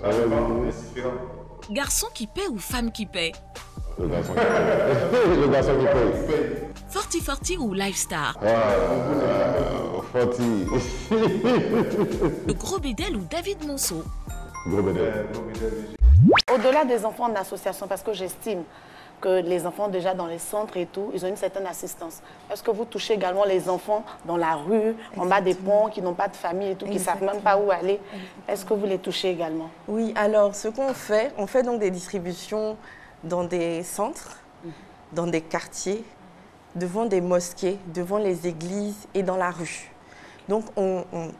ça dépend, c'est différent. Garçon qui paie ou femme qui paie? Le garçon qui paie. Le garçon qui paie. Forti ou Lifestar? Forti. Le Gros Bédel ou David Monceau? Gros Bédel. Au-delà des enfants en association, parce que j'estime que les enfants déjà dans les centres et tout, ils ont une certaine assistance. Est-ce que vous touchez également les enfants dans la rue, en bas des ponts, qui n'ont pas de famille et tout, qui ne savent même pas où aller? Est-ce que vous les touchez également? Oui, alors ce qu'on fait, on fait donc des distributions dans des centres, dans des quartiers, devant des mosquées, devant les églises et dans la rue. Donc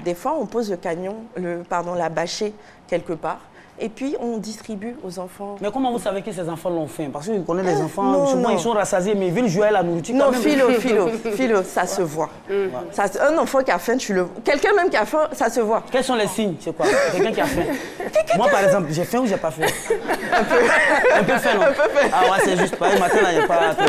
des fois on pose le camion, la bâchée quelque part et puis on distribue aux enfants. Mais comment vous savez que ces enfants l'ont faim? Parce que je connais les enfants, non, souvent non. ils sont rassasiés, mais ils veulent jouer à la nourriture. Non, quand même. Philo, ça se voit. Un enfant qui a faim, tu le vois. Quelqu'un même qui a faim, ça se voit. Quels sont les signes? C'est quoi? Quelqu'un qui a faim. Moi, par exemple, j'ai faim ou j'ai pas faim? Un peu. Un peu faim, non? Un peu faim. Ah ouais, c'est juste. Pas le matin, là, il n'y a pas faim.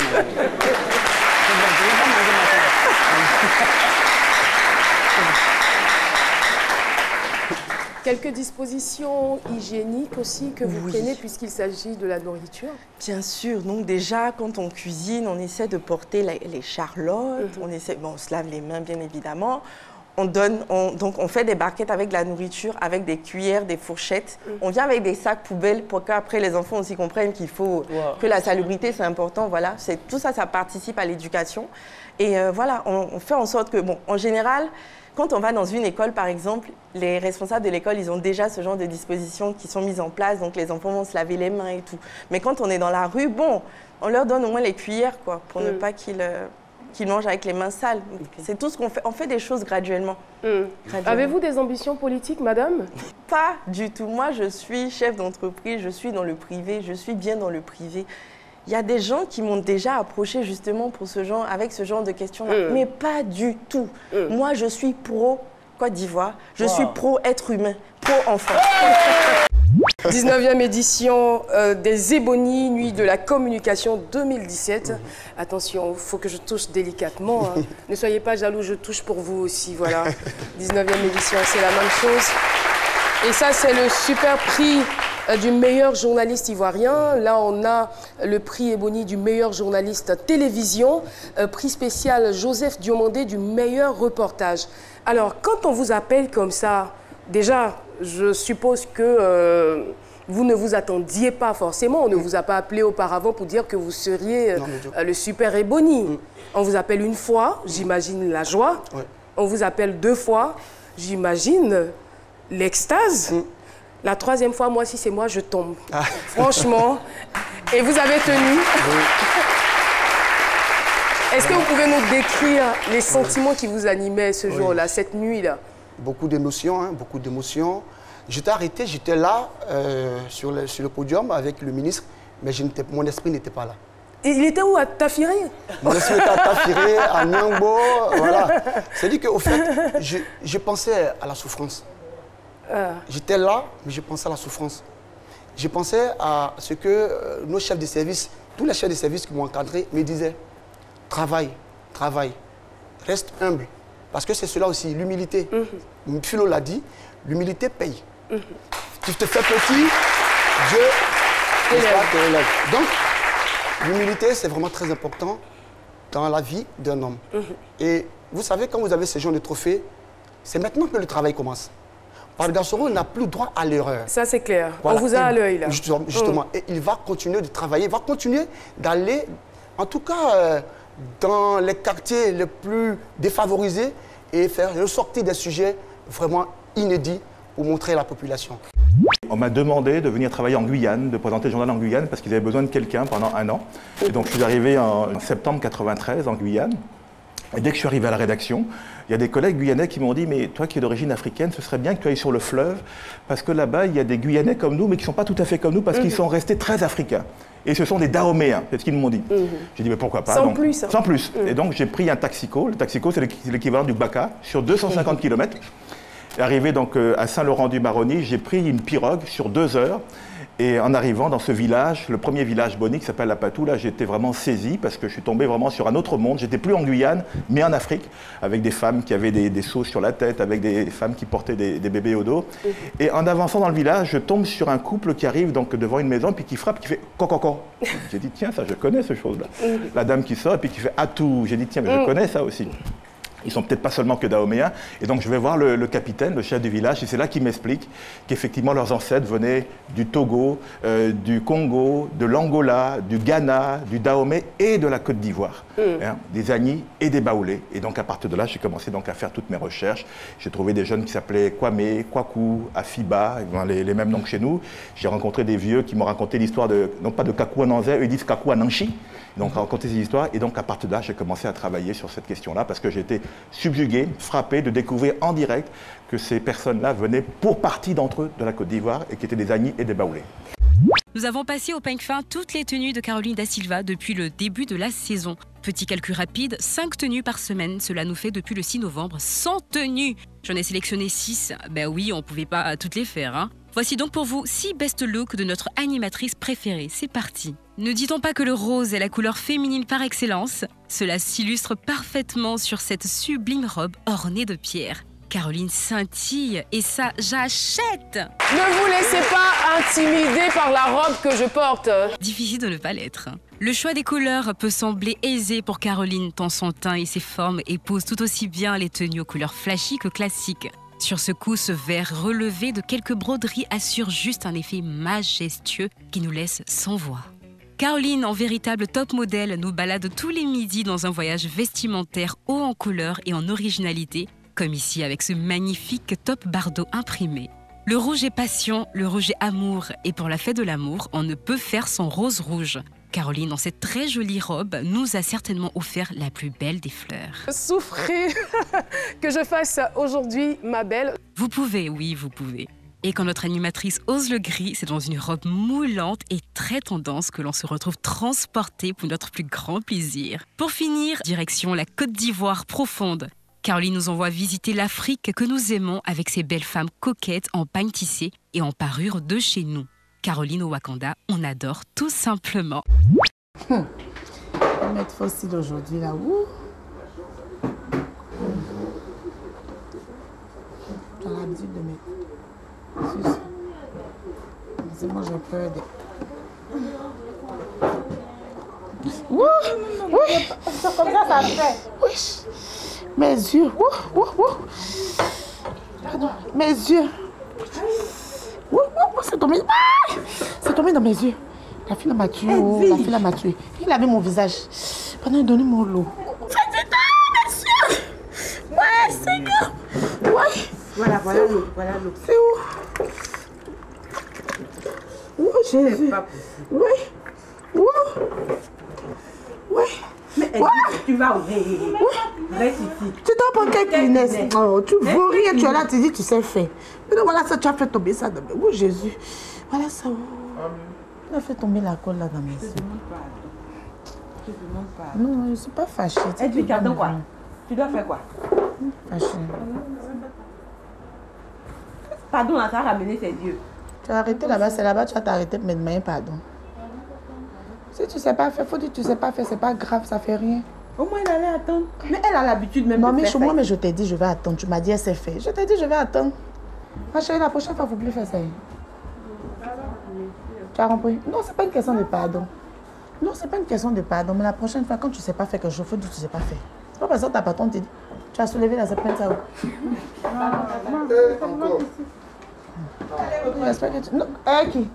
Quelques dispositions hygiéniques aussi que vous prenez puisqu'il s'agit de la nourriture? Bien sûr. Donc déjà, quand on cuisine, on essaie de porter les charlottes. On se lave les mains, bien évidemment. Donc on fait des barquettes avec de la nourriture, avec des cuillères, des fourchettes. On vient avec des sacs poubelles pour qu'après les enfants aussi comprennent qu'il faut que la salubrité c'est important. Voilà, tout ça, ça participe à l'éducation. Et voilà, on fait en sorte que, bon, en général, quand on va dans une école, par exemple, les responsables de l'école, ils ont déjà ce genre de dispositions qui sont mises en place, donc les enfants vont se laver les mains et tout. Mais quand on est dans la rue, bon, on leur donne au moins les cuillères, quoi, pour ne pas qu'ils mangent avec les mains sales. C'est tout ce qu'on fait. On fait des choses graduellement. Avez-vous des ambitions politiques, madame? Pas du tout. Moi, je suis chef d'entreprise, je suis dans le privé, je suis bien dans le privé. Il y a des gens qui m'ont déjà approché justement pour avec ce genre de questions-là, mais pas du tout. Moi, je suis pro Côte d'Ivoire, je suis pro être humain, pro enfant. 19e édition des Ebonies, Nuit de la communication 2017. Attention, il faut que je touche délicatement. Hein. Ne soyez pas jaloux, je touche pour vous aussi. Voilà. 19e édition, c'est la même chose. Et ça, c'est le super prix du meilleur journaliste ivoirien. Là, on a le prix Ebony du meilleur journaliste télévision, prix spécial Joseph Diomandé du meilleur reportage. Alors, quand on vous appelle comme ça, déjà, je suppose que vous ne vous attendiez pas forcément. On ne vous a pas appelé auparavant pour dire que vous seriez le super Ebony. On vous appelle une fois, j'imagine la joie. On vous appelle 2 fois, j'imagine l'extase. La 3e fois, moi, si c'est moi, je tombe. Franchement. Et vous avez tenu. Est-ce que vous pouvez nous décrire les sentiments qui vous animaient ce jour-là, cette nuit-là? Beaucoup d'émotions, hein, beaucoup d'émotions. J'étais arrêté, j'étais là sur le podium avec le ministre, mais mon esprit n'était pas là. Et il était où, à Tafiré? Mon esprit était à Tafiré, à Nyangbo, voilà. C'est-à-dire qu'au fait, je pensais à la souffrance. J'étais là, mais je pensais à la souffrance. Je pensais à ce que nos chefs de service, tous les chefs de service qui m'ont encadré, me disaient travaille, travaille, reste humble. Parce que c'est cela aussi, l'humilité. Philo l'a dit, l'humilité paye. Tu te fais petit, Dieu t'élève. Donc, l'humilité, c'est vraiment très important dans la vie d'un homme. Et vous savez, quand vous avez ce genre de trophée, c'est maintenant que le travail commence. Pargasoro n'a plus droit à l'erreur. Ça, c'est clair. Voilà. On vous a à l'œil, là. Justement. Et il va continuer de travailler, il va continuer d'aller, en tout cas, dans les quartiers les plus défavorisés et faire ressortir des sujets vraiment inédits pour montrer à la population. On m'a demandé de venir travailler en Guyane, de présenter le journal en Guyane parce qu'ils avaient besoin de quelqu'un pendant 1 an. Et donc, je suis arrivé en septembre 93 en Guyane. Et dès que je suis arrivé à la rédaction, il y a des collègues guyanais qui m'ont dit « Mais toi qui es d'origine africaine, ce serait bien que tu ailles sur le fleuve parce que là-bas, il y a des Guyanais comme nous, mais qui ne sont pas tout à fait comme nous parce qu'ils sont restés très africains. Et ce sont des Dahoméens, c'est ce qu'ils m'ont dit. J'ai dit « Mais pourquoi pas ?» Sans plus. Hein. Sans plus. Et donc, j'ai pris un taxico. Le taxico, c'est l'équivalent du Baka, sur 250 km. Arrivé donc à Saint-Laurent-du-Maroni, j'ai pris une pirogue sur 2 heures. Et en arrivant dans ce village, le premier village Boni qui s'appelle La Patou, là j'étais vraiment saisi parce que je suis tombé vraiment sur un autre monde. J'étais plus en Guyane, mais en Afrique, avec des femmes qui avaient des seaux sur la tête, avec des femmes qui portaient des bébés au dos. Et en avançant dans le village, je tombe sur un couple qui arrive donc devant une maison, puis qui frappe, qui fait « coco ». J'ai dit « Tiens, ça je connais ce chose-là ». La dame qui sort, et puis qui fait « Atou ». J'ai dit « Tiens, mais je connais ça aussi ». Ils sont peut-être pas seulement que dahoméens. Et donc, je vais voir le capitaine, le chef du village, et c'est là qu'il m'explique qu'effectivement, leurs ancêtres venaient du Togo, du Congo, de l'Angola, du Ghana, du Dahomey et de la Côte d'Ivoire. Hein, des Agnis et des Baoulés. Et donc, à partir de là, j'ai commencé donc à faire toutes mes recherches. J'ai trouvé des jeunes qui s'appelaient Kwame, Kwaku, Afiba, les mêmes noms que chez nous. J'ai rencontré des vieux qui m'ont raconté l'histoire non pas de Kakou en Anzai, eux ils disent Kakou en Nanchi. Donc, raconter ces histoires. Et donc, à partir de là, j'ai commencé à travailler sur cette question-là parce que j'étais subjugué, frappé de découvrir en direct que ces personnes-là venaient pour partie d'entre eux de la Côte d'Ivoire et qui étaient des Agnis et des Baoulés. Nous avons passé au peigne fin toutes les tenues de Caroline Da Silva depuis le début de la saison. Petit calcul rapide, 5 tenues par semaine, cela nous fait depuis le 6 novembre 100 tenues. J'en ai sélectionné 6, ben oui, on ne pouvait pas toutes les faire. Hein. Voici donc pour vous 6 best looks de notre animatrice préférée, c'est parti. Ne dit-on pas que le rose est la couleur féminine par excellence? Cela s'illustre parfaitement sur cette sublime robe ornée de pierres. Caroline scintille et ça, j'achète! Ne vous laissez pas intimider par la robe que je porte. Difficile de ne pas l'être. Le choix des couleurs peut sembler aisé pour Caroline, tant son teint et ses formes épousent tout aussi bien les tenues aux couleurs flashy que classiques. Sur ce coup, ce vert relevé de quelques broderies assure juste un effet majestueux qui nous laisse sans voix. Caroline, en véritable top modèle, nous balade tous les midis dans un voyage vestimentaire haut en couleurs et en originalité, comme ici avec ce magnifique top Bardot imprimé. Le rouge est passion, le rouge est amour, et pour la fête de l'amour, on ne peut faire sans rose rouge. Caroline, dans cette très jolie robe, nous a certainement offert la plus belle des fleurs. Souffrez que je fasse aujourd'hui ma belle. Vous pouvez, oui, vous pouvez. Et quand notre animatrice ose le gris, c'est dans une robe moulante et très tendance que l'on se retrouve transporté pour notre plus grand plaisir. Pour finir, direction la Côte d'Ivoire profonde. Caroline nous envoie visiter l'Afrique que nous aimons avec ses belles femmes coquettes en pagne tissé et en parure de chez nous. Caroline au Wakanda, on adore tout simplement. Je vais mettre fossile aujourd'hui là. Ouh. J'ai l'habitude de mettre. C'est moi j'ai peur de. Ouh. Oui. C'est comme ça fait. Oui. Mes yeux. Ouh, ouh, ouh. Pardon. Mes yeux. Ouh, ouh, c'est tombé. Ah, c'est tombé dans mes yeux. La fille m'a tué. Oh, la fille m'a tué. Il avait mon visage. Pendant qu'il donnait mon lot. C'est du temps, mes yeux. Ouais, c'est que. Ouais. Voilà, voilà l'eau. Voilà l'eau. C'est où? Où Jésus. Oui. Où? Oui. Mais elle dit, tu vas ouvrir. Reste ici. Tu dois prendre quelques lunettes. Oh, tu veux rien, tu es là, tu dis, tu sais faire. Mais non, voilà ça, tu as fait tomber ça dans mes... Oh Jésus. Voilà ça. Oh. Tu as fait tomber la colle là dans mes yeux. Je te demande pas. Non, je ne suis pas fâchée. Elle dit, attends quoi? Tu dois faire quoi? Fâchée. Pardon, là, ça a ramené ses yeux. Tu as arrêté là-bas, c'est là-bas, tu vas t'arrêter de me demander pardon. Si tu ne sais pas faire, faut dire que tu ne sais pas faire, c'est pas grave, ça fait rien. Au moins, elle allait attendre. Mais elle a l'habitude même non, de faire ça. Non, mais je t'ai dit, je vais attendre. Tu m'as dit, elle s'est fait. Je t'ai dit, je vais attendre. Ma chérie, la prochaine fois, il ne faut plus faire ça. Tu as compris? Non, ce n'est pas une question de pardon. Non, ce n'est pas une question de pardon. Mais la prochaine fois, quand tu ne sais pas faire quelque chose, il faut dire que tu ne sais pas faire. C'est pas parce que ta patronne te dit, tu as soulevé la serpente, ça. Non, qui?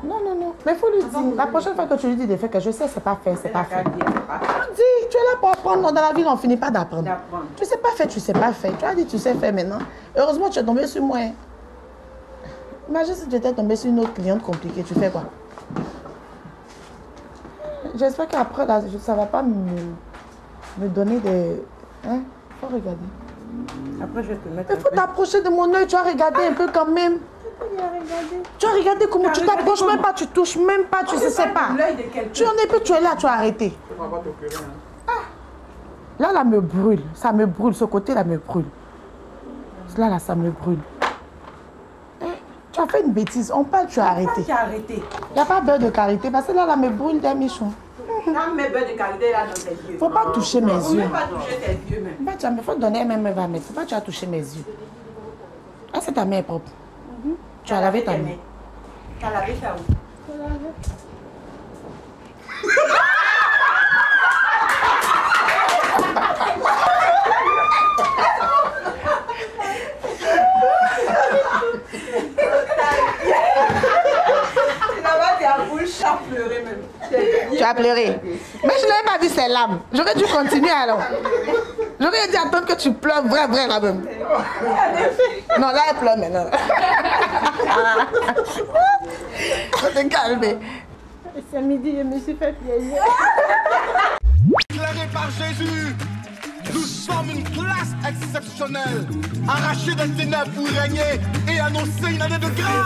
Non, non, non. Mais il faut lui dire. La prochaine fois que tu lui dis de faire que je sais, c'est pas fait, c'est pas fait. Dis, tu es là pour apprendre. Dans la vie, on ne finit pas d'apprendre. Tu sais pas faire, tu sais pas faire. Tu as dit, tu sais faire maintenant. Heureusement, tu es tombé sur moi. Imagine si tu étais tombé sur une autre cliente compliquée. Tu fais quoi? J'espère qu'après, ça ne va pas me donner des... Hein? Il faut regarder. Après, je vais te mettre. Il faut t'approcher de mon œil. Tu as regardé un peu quand même. Tu as regardé comment tu t'approches même pas, tu touches même pas, tu ne sais pas. Tu en es peu, tu es là, tu as arrêté. Là, me brûle. Ça me brûle. Ce côté-là me brûle. Là, ça me brûle. Tu as fait une bêtise. On parle, tu as arrêté. Tu as arrêté. Il n'y a pas beurre de karité parce que là, me brûle d'un méchant. Non, mais beurre de karité là dans tes yeux. Il ne faut pas toucher mes yeux. Il ne faut pas toucher tes yeux même. Il faut donner même va mettre. Il ne faut pas tu as touché mes yeux. Ah, c'est ta main propre. Tu as lavé ta main. Tu as lavé ça où? Tu as pleuré même. Tu as pleuré. Mais je n'avais pas vu ses larmes. J'aurais dû continuer alors. J'aurais dû attendre que tu pleures vrai là même. Non, là elle pleure maintenant. Faut te calmer. C'est midi, je me suis fait piéger. Éclairé par Jésus, Nous sommes une classe exceptionnelle, arrachée des ténèbres pour régner et annoncer une année de grâce.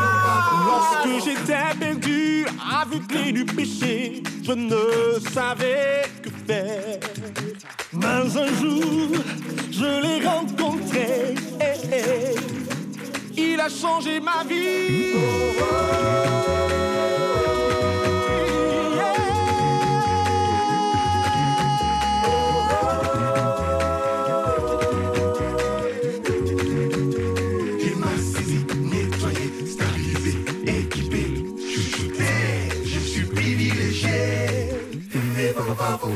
Lorsque j'étais perdu, aveuglé du péché, je ne savais que faire. Mais un jour, je l'ai rencontré. Il a changé ma vie.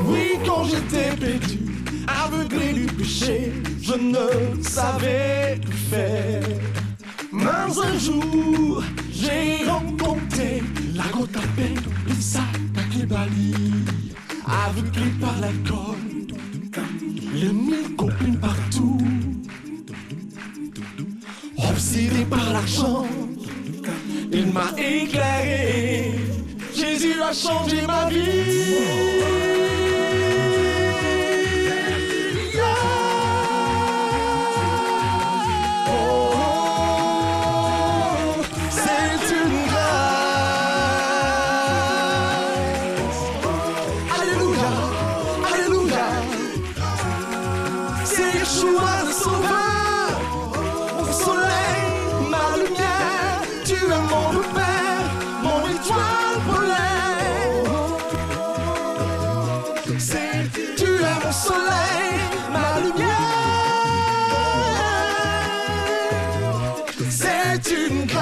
Oui, quand j'étais perdu, aveuglé du péché, je ne savais que faire. Mais un jour, j'ai rencontré la goutte à peine, Lisa Kakebali. Aveuglé par l'alcool, les mille copines partout. Obsédé par l'argent, il m'a éclairé. Jésus a changé ma vie. C'est une grâce. Alléluia, alléluia. C'est Yeshua le sauveur, mon soleil, ma lumière. Tu es mon repère, mon étoile polaire. Tu es mon soleil, ma lumière. C'est une grâce.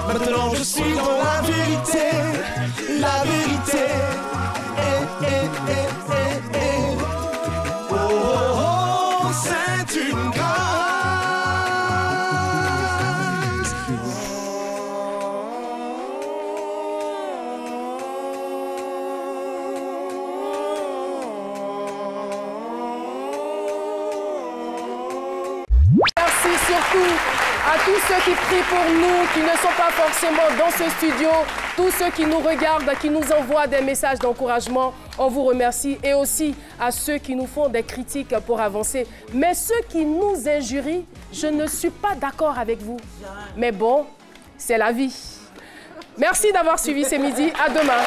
Maintenant je suis dans la vérité, la vérité. Oh, oh, oh, c'est une grâce. Merci surtout à tous ceux qui prient pour nous, qui ne sont pas forcément dans ce studio, tous ceux qui nous regardent, qui nous envoient des messages d'encouragement. On vous remercie. Et aussi à ceux qui nous font des critiques pour avancer. Mais ceux qui nous injurient, je ne suis pas d'accord avec vous. Mais bon, c'est la vie. Merci d'avoir suivi ce midi. À demain.